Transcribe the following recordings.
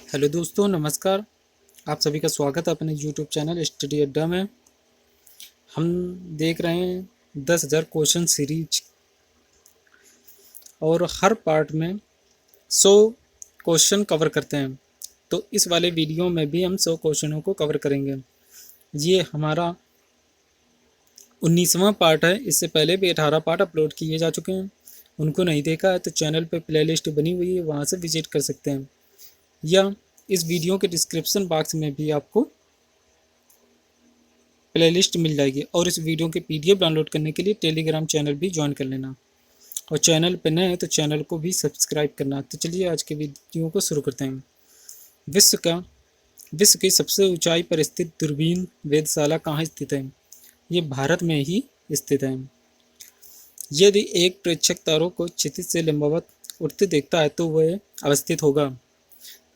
Hello दोस्तों, नमस्कार। आप सभी का स्वागत है अपने यूट्यूब चैनल स्टडी अड्डा में। हम देख रहे हैं 10,000 क्वेश्चन सीरीज और हर पार्ट में 100 क्वेश्चन कवर करते हैं। तो इस वाले वीडियो में भी हम 100 क्वेश्चनों को कवर करेंगे। ये हमारा 19वां पार्ट है। इससे पहले भी 18 पार्ट अपलोड किए जा चुके हैं। उनको नहीं देखा है तो चैनल पर प्लेलिस्ट बनी हुई है, वहाँ से विजिट कर सकते हैं, या इस वीडियो के डिस्क्रिप्शन बॉक्स में भी आपको प्लेलिस्ट मिल जाएगी। और इस वीडियो के पीडीएफ डाउनलोड करने के लिए टेलीग्राम चैनल भी ज्वाइन कर लेना, और चैनल पर नए हैं तो चैनल को भी सब्सक्राइब करना। तो चलिए आज के वीडियो को शुरू करते हैं। विश्व की सबसे ऊंचाई पर स्थित दूरबीन वेधशाला कहाँ स्थित है? ये भारत में ही स्थित है। यदि एक प्रेक्षक तारों को क्षितिज से लंबवत उड़ते देखता है तो वह अवस्थित होगा।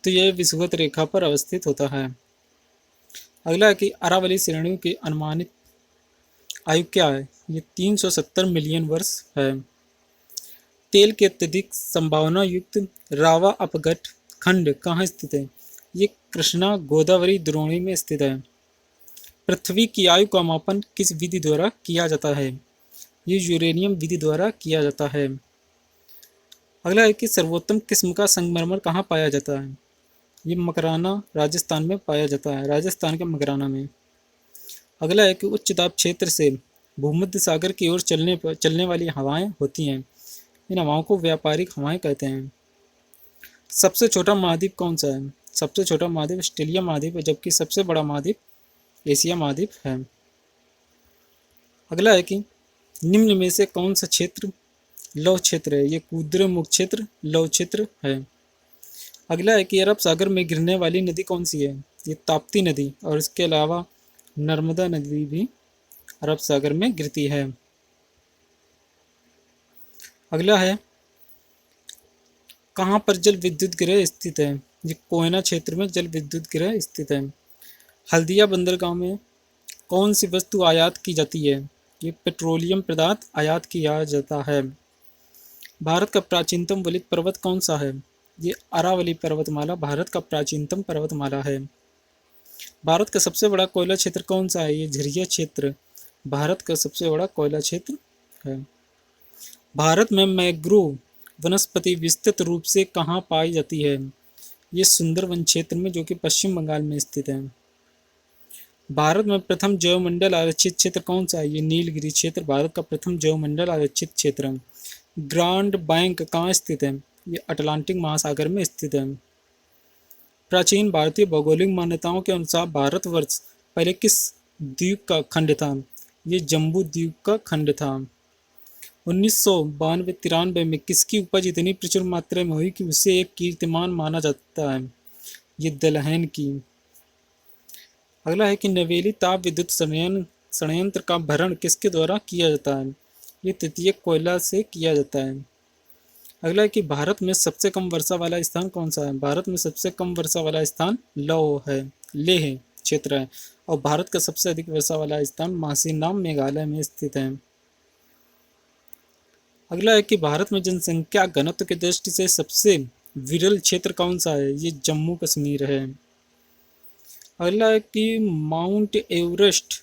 तो यह विषुवत रेखा पर अवस्थित होता है। अगला है कि अरावली श्रेणियों की अनुमानित आयु क्या है? ये 370 मिलियन वर्ष है। तेल के अत्यधिक संभावना युक्त रावा अपघट खंड कहाँ स्थित है? ये कृष्णा गोदावरी द्रोणी में स्थित है। पृथ्वी की आयु का मापन किस विधि द्वारा किया जाता है? ये यूरेनियम विधि द्वारा किया जाता है। अगला है कि सर्वोत्तम किस्म का संगमरमर कहाँ पाया जाता है? ये मकराना राजस्थान में पाया जाता है, राजस्थान के मकराना में। अगला है कि उच्च दाब क्षेत्र से भूमध्य सागर की ओर चलने वाली हवाएं होती हैं। इन हवाओं को व्यापारिक हवाएं कहते हैं। सबसे छोटा महाद्वीप कौन सा है? सबसे छोटा महाद्वीप ऑस्ट्रेलिया महाद्वीप है, जबकि सबसे बड़ा महाद्वीप एशिया महाद्वीप है। अगला है कि निम्न में से कौन सा क्षेत्र लौह क्षेत्र है? ये कुद्रेमुख क्षेत्र लौह क्षेत्र है। अगला है कि अरब सागर में गिरने वाली नदी कौन सी है? ये ताप्ती नदी, और इसके अलावा नर्मदा नदी भी अरब सागर में गिरती है। अगला है कहाँ पर जल विद्युत गृह स्थित है? ये कोयना क्षेत्र में जल विद्युत गृह स्थित है। हल्दिया बंदरगाह में कौन सी वस्तु आयात की जाती है? ये पेट्रोलियम पदार्थ आयात किया जाता है। भारत का प्राचीनतम वलित पर्वत कौन सा है? ये अरावली पर्वतमाला भारत का प्राचीनतम पर्वतमाला है। भारत का सबसे बड़ा कोयला क्षेत्र कौन सा है? ये झरिया क्षेत्र भारत का सबसे बड़ा कोयला क्षेत्र है। भारत में मैंग्रोव वनस्पति विस्तृत रूप से कहाँ पाई जाती है? ये सुंदरवन क्षेत्र में, जो कि पश्चिम बंगाल में स्थित है। भारत में प्रथम जैवमंडल आरक्षित क्षेत्र कौन सा है? ये नीलगिरी क्षेत्र भारत का प्रथम जैवमंडल आरक्षित क्षेत्र है। ग्रांड बैंक कहाँ स्थित है? ये अटलांटिक महासागर में स्थित है। प्राचीन भारतीय भौगोलिक मान्यताओं के अनुसार भारतवर्ष पहले किस द्वीप का खंड था? ये जम्बू द्वीप का खंड था। 1992-93 में किसकी उपज इतनी प्रचुर मात्रा में हुई कि उसे एक कीर्तिमान माना जाता है? ये दलहन की। अगला है कि नवेली ताप विद्युत संयंत्र का भरण किसके द्वारा किया जाता है? ये तृतीयक कोयला से किया जाता है। अगला है कि भारत में सबसे कम वर्षा वाला स्थान कौन सा है? भारत में सबसे कम वर्षा वाला स्थान लेह क्षेत्र है, और भारत का सबसे अधिक वर्षा वाला स्थान मासीनाम मेघालय में स्थित है। अगला है कि भारत में जनसंख्या घनत्व की दृष्टि से सबसे विरल क्षेत्र कौन सा है? ये जम्मू कश्मीर है। अगला है कि माउंट एवरेस्ट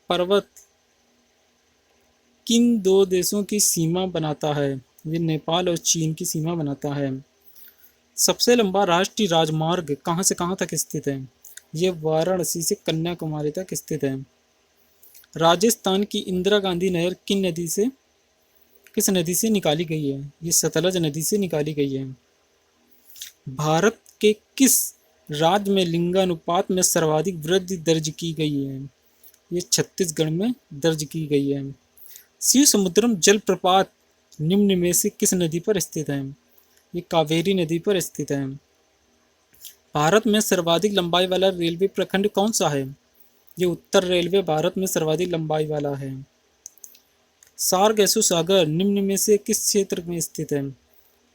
पर्वत किन दो देशों की सीमा बनाता है? ये नेपाल और चीन की सीमा बनाता है। सबसे लंबा राष्ट्रीय राजमार्ग कहाँ से कहाँ तक स्थित है? ये वाराणसी से कन्याकुमारी तक स्थित है। राजस्थान की इंदिरा गांधी नहर किस नदी से निकाली गई है? ये सतलज नदी से निकाली गई है। भारत के किस राज्य में लिंगानुपात में सर्वाधिक वृद्धि दर्ज की गई है? ये छत्तीसगढ़ में दर्ज की गई है। शिव समुद्रम जलप्रपात निम्न में से किस नदी पर स्थित है? ये कावेरी नदी पर स्थित है। भारत में सर्वाधिक लंबाई वाला रेलवे प्रखंड कौन सा है? ये उत्तर रेलवे भारत में सर्वाधिक लंबाई वाला है। सार्गेसु सागर निम्न में से किस क्षेत्र में स्थित है?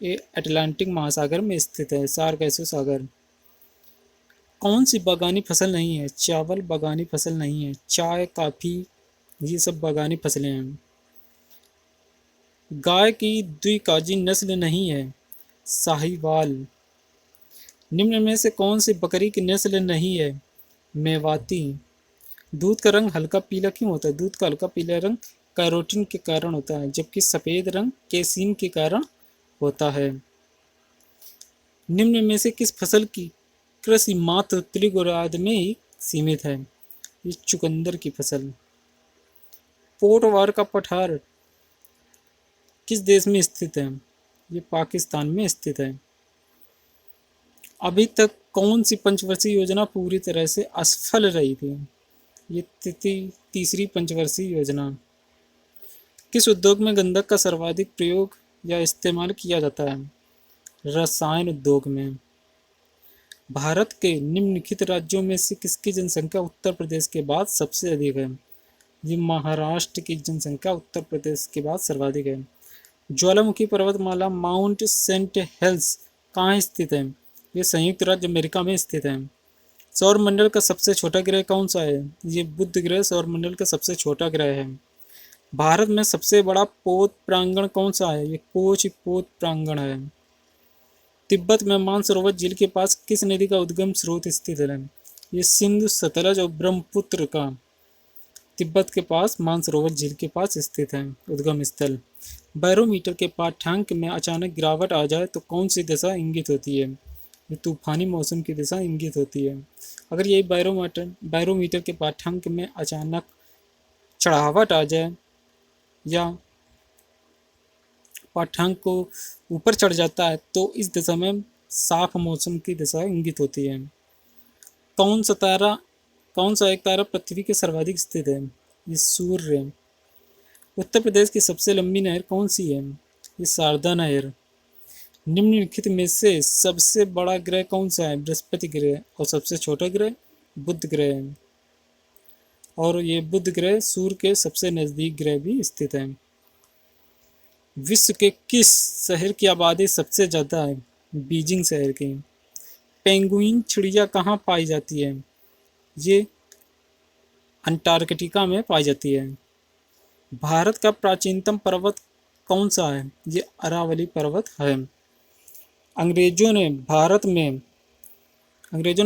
ये अटलांटिक महासागर में स्थित है सार्गेसु सागर। कौन सी बागानी फसल नहीं है? चावल बागानी फसल नहीं है। चाय, कॉफी, ये सब बागानी फसलें हैं। गाय की द्विकाजी नस्ल नहीं है साहिवाल। निम्न में से कौन सी बकरी की नस्ल नहीं है? मेवाती। दूध का रंग हल्का पीला क्यों होता है? दूध का हल्का पीला रंग कैरोटीन के कारण होता है, जबकि सफेद रंग केसीन के कारण होता है। निम्न में से किस फसल की कृषि मात्र उत्तरी गोलार्ध में ही सीमित है? ये चुकंदर की फसल। पोटवार का पठार किस देश में स्थित है? ये पाकिस्तान में स्थित है। अभी तक कौन सी पंचवर्षीय योजना पूरी तरह से असफल रही थी? ये तीसरी पंचवर्षीय योजना। किस उद्योग में गंधक का सर्वाधिक प्रयोग या इस्तेमाल किया जाता है? रसायन उद्योग में। भारत के निम्नलिखित राज्यों में से किसकी जनसंख्या उत्तर प्रदेश के बाद सबसे अधिक है? ये महाराष्ट्र की जनसंख्या उत्तर प्रदेश के बाद सर्वाधिक है। ज्वालामुखी पर्वतमाला माउंट सेंट हेल्स कहाँ स्थित है? ये संयुक्त राज्य अमेरिका में स्थित है। सौर मंडल का सबसे छोटा ग्रह कौन सा है? ये बुध ग्रह सौर मंडल का सबसे छोटा ग्रह है। भारत में सबसे बड़ा पोत प्रांगण कौन सा है? ये कोच पोत प्रांगण है। तिब्बत में मानसरोवर झील के पास किस नदी का उद्गम स्रोत स्थित है? ये सिंधु, सतलज और ब्रह्मपुत्र का तिब्बत के पास मानसरोवर झील के पास स्थित है उद्गम स्थल। बैरोमीटर के पाठ्यांक में अचानक गिरावट आ जाए तो कौन सी दिशा इंगित होती है? ये तूफानी मौसम की दिशा इंगित होती है। अगर यही बैरोमीटर के पाठ्यांक में अचानक चढ़ावट आ जाए या पाठ्यांक को ऊपर चढ़ जाता है तो इस दिशा में साफ मौसम की दिशा इंगित होती है। कौन सा तारा कौन सा एक तारा पृथ्वी के सर्वाधिक स्थित है? ये सूर्य। उत्तर प्रदेश की सबसे लंबी नहर कौन सी है? ये शारदा नहर। निम्नलिखित में से सबसे बड़ा ग्रह कौन सा है? बृहस्पति ग्रह। और सबसे छोटा ग्रह बुध ग्रह है। और ये बुध ग्रह सूर्य के सबसे नजदीक ग्रह भी स्थित है। विश्व के किस शहर की आबादी सबसे ज्यादा है? बीजिंग शहर की। पेंगुइन चिड़िया कहाँ पाई जाती है? ये अंटार्कटिका में पाई जाती है। भारत का प्राचीनतम पर्वत कौन सा है? ये अरावली पर्वत है। अंग्रेजों ने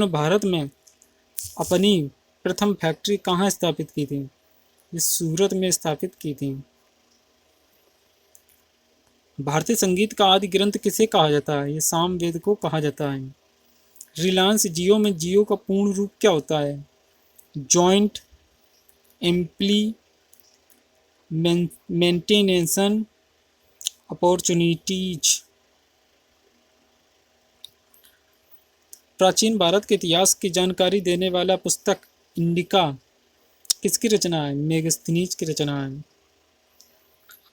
भारत में अपनी प्रथम फैक्ट्री कहाँ स्थापित की थी? ये सूरत में स्थापित की थी। भारतीय संगीत का आदि ग्रंथ किसे कहा जाता है? ये सामवेद को कहा जाता है। रिलायंस जियो में जियो का पूर्ण रूप क्या होता है? Joint maintenance opportunities. प्राचीन भारत के इतिहास की जानकारी देने वाला पुस्तक इंडिका किसकी रचना है? मेगस्थनीज की रचना है।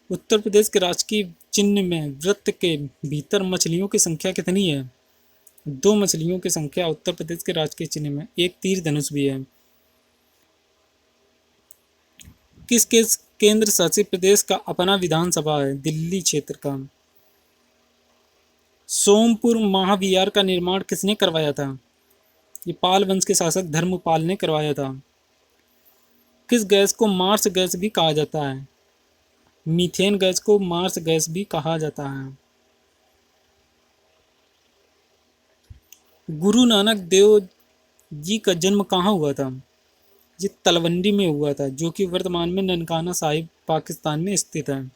उत्तर प्रदेश के राजकीय चिन्ह में वृत्त के भीतर मछलियों की संख्या कितनी है? 2 मछलियों की संख्या उत्तर प्रदेश के राजकीय चिन्ह में। एक तीर धनुष भी है। किस केंद्र शासित प्रदेश का अपना विधानसभा है? दिल्ली क्षेत्र का। सोमपुर महाविहार का निर्माण किसने करवाया था? ये पाल वंश के शासक धर्मपाल ने करवाया था। किस गैस को मार्स गैस भी कहा जाता है? मीथेन गैस को मार्स गैस भी कहा जाता है। गुरु नानक देव जी का जन्म कहाँ हुआ था? ये तलवंडी में हुआ था, जो कि वर्तमान में ननकाना साहिब पाकिस्तान में स्थित है।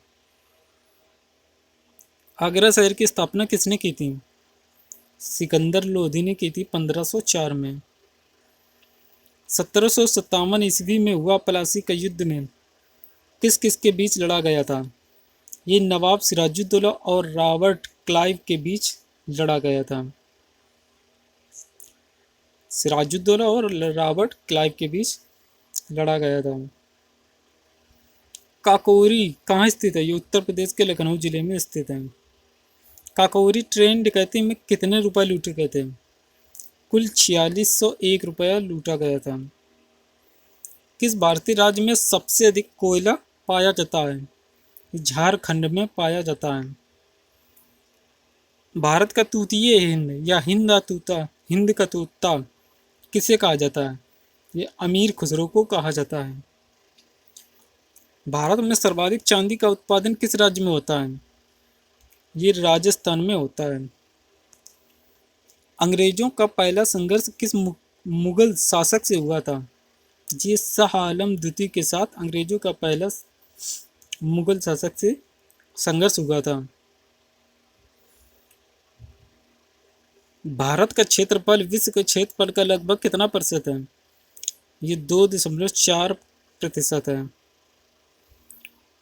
आगरा शहर की स्थापना किसने की थी? सिकंदर लोधी ने की थी 1504 में। 1757 ईस्वी में हुआ प्लासी का युद्ध में किस किस के बीच लड़ा गया था? ये नवाब सिराजुद्दौला और रॉबर्ट क्लाइव के बीच लड़ा गया था। सिराजुद्दौला और रॉबर्ट क्लाइव के बीच लड़ा गया था। काकोरी कहाँ स्थित है? ये उत्तर प्रदेश के लखनऊ जिले में स्थित है। काकोरी ट्रेन डकैती में कितने रुपए लूटे गए थे? कुल 4601 रुपया लूटा गया था। किस भारतीय राज्य में सबसे अधिक कोयला पाया जाता है? झारखंड में पाया जाता है। भारत का तूतीय हिंद या हिंद का तूता किसे कहा जाता है? ये अमीर खुसरो को कहा जाता है। भारत में सर्वाधिक चांदी का उत्पादन किस राज्य में होता है? ये राजस्थान में होता है। अंग्रेजों का पहला संघर्ष किस मुगल शासक से हुआ था? ये शाह आलम द्वितीय के साथ अंग्रेजों का पहला मुगल शासक से संघर्ष हुआ था। भारत का क्षेत्रफल विश्व के क्षेत्रफल का लगभग कितना प्रतिशत है? ये 2.4% है।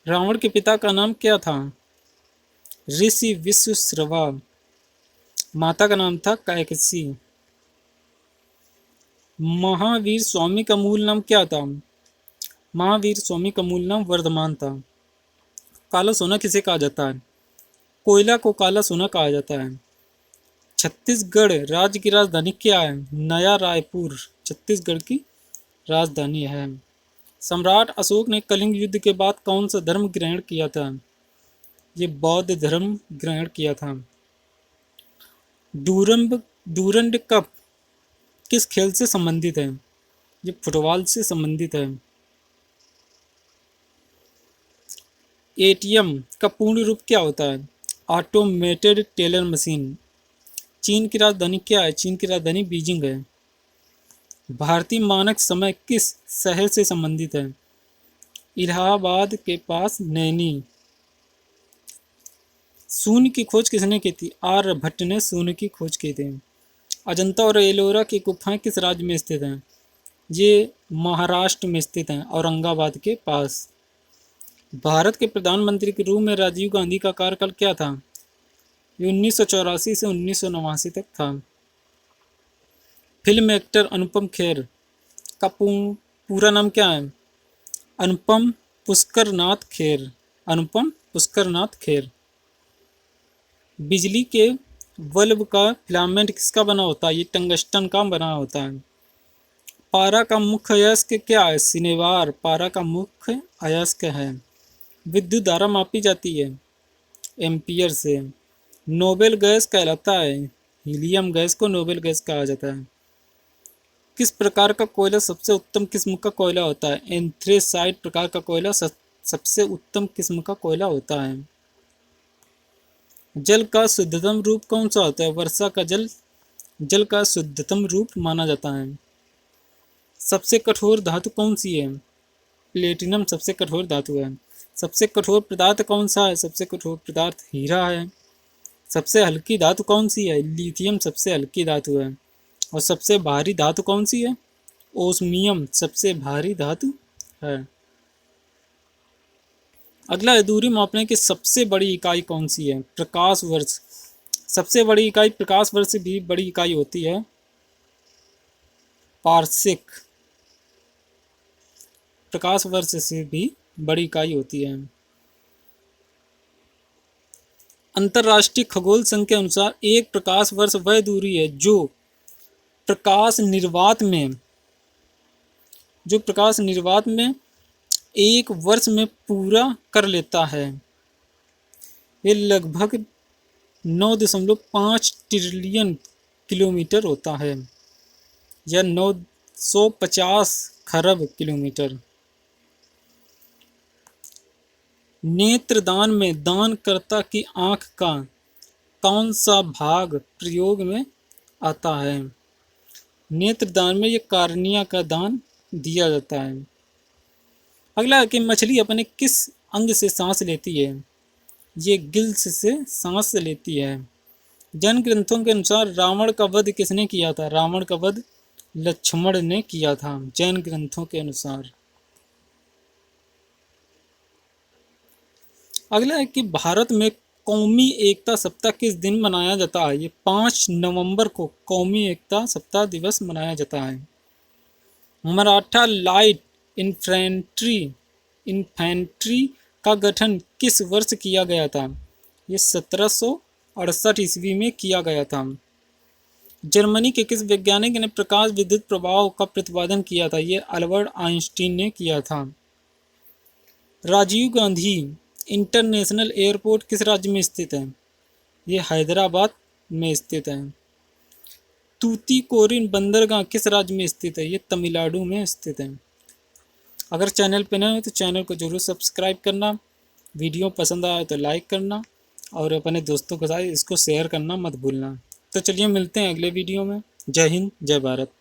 रावण के पिता का नाम क्या था? ऋषि विश्वश्रवा। माता का नाम था कैकसी। महावीर स्वामी का मूल नाम क्या था? महावीर स्वामी का मूल नाम वर्धमान था। काला सोना किसे कहा जाता है? कोयला को काला सोना कहा जाता है। छत्तीसगढ़ राज्य की राजधानी क्या है? नया रायपुर छत्तीसगढ़ की राजधानी है। सम्राट अशोक ने कलिंग युद्ध के बाद कौन सा धर्म ग्रहण किया था? ये बौद्ध धर्म ग्रहण किया था। डूरंड कप किस खेल से संबंधित है? ये फुटबॉल से संबंधित है। एटीएम का पूर्ण रूप क्या होता है? Automated teller machine. चीन की राजधानी क्या है? चीन की राजधानी बीजिंग है। भारतीय मानक समय किस शहर से संबंधित है? इलाहाबाद के पास नैनी। शून्य की खोज किसने की थी? आर्यभट्ट ने शून्य की खोज की थी। अजंता और एलोरा की गुफाएं किस राज्य में स्थित हैं? ये महाराष्ट्र में स्थित हैं, औरंगाबाद के पास। भारत के प्रधानमंत्री के रूप में राजीव गांधी का कार्यकाल क्या था? ये 1984 से 1989 तक था। फिल्म एक्टर अनुपम खेर का पूरा नाम क्या है? अनुपम पुष्कर नाथ खेर। अनुपम पुष्कर नाथ खेर। बिजली के बल्ब का फिलामेंट किसका बना होता है? ये टंगस्टन का बना होता है। पारा का मुख्य अयस्क क्या है? सिनेवार पारा का मुख्य अयस्क है। विद्युत धारा मापी जाती है एम्पियर से। नोबेल गैस कहलाता है? हीलियम गैस को नोबेल गैस कहा जाता है। किस प्रकार का कोयला सबसे उत्तम किस्म का कोयला होता है? एंथ्रेसाइट प्रकार का कोयला सबसे उत्तम किस्म का कोयला होता है। जल का शुद्धतम रूप कौन सा होता है? वर्षा का जल जल का शुद्धतम रूप माना जाता है। सबसे कठोर धातु कौन सी है? प्लेटिनम सबसे कठोर धातु है। सबसे कठोर पदार्थ कौन सा है? सबसे कठोर पदार्थ हीरा है। सबसे हल्की धातु कौन सी है? लिथियम सबसे हल्की धातु है। और सबसे भारी धातु कौन सी है? ओस्मियम सबसे भारी धातु है। अगला है दूरी मापने की सबसे बड़ी इकाई कौन सी है? प्रकाश वर्ष। सबसे बड़ी इकाई प्रकाश वर्ष से भी बड़ी इकाई होती है पार्सेक। प्रकाश वर्ष से भी बड़ी इकाई होती है। अंतरराष्ट्रीय खगोल संघ के अनुसार एक प्रकाश वर्ष वह दूरी है जो प्रकाश निर्वात में एक वर्ष में पूरा कर लेता है। ये लगभग 9.5 ट्रिलियन किलोमीटर होता है या 950 खरब किलोमीटर। नेत्रदान में दानकर्ता की आंख का कौन सा भाग प्रयोग में आता है? नेत्रदान में ये कार्निया का दान दिया जाता है। अगला है कि मछली अपने किस अंग से सांस लेती है? ये गिल्स से सांस लेती है। जैन ग्रंथों के अनुसार रावण का वध किसने किया था? रावण का वध लक्ष्मण ने किया था जैन ग्रंथों के अनुसार। अगला है कि भारत में कौमी एकता सप्ताह किस दिन मनाया जाता है? ये 5 नवंबर को कौमी एकता सप्ताह दिवस मनाया जाता है। मराठा लाइट इन्फेंट्री का गठन किस वर्ष किया गया था? ये 1768 ईस्वी में किया गया था। जर्मनी के किस वैज्ञानिक ने प्रकाश विद्युत प्रभाव का प्रतिपादन किया था? ये अल्बर्ट आइंस्टीन ने किया था। राजीव गांधी इंटरनेशनल एयरपोर्ट किस राज्य में स्थित है? ये हैदराबाद में स्थित है। तूतीकोरिन बंदरगाह किस राज्य में स्थित है? ये तमिलनाडु में स्थित है। अगर चैनल पर नए हो तो चैनल को जरूर सब्सक्राइब करना, वीडियो पसंद आए तो लाइक करना और अपने दोस्तों के साथ इसको शेयर करना मत भूलना। तो चलिए मिलते हैं अगले वीडियो में। जय हिंद, जय भारत।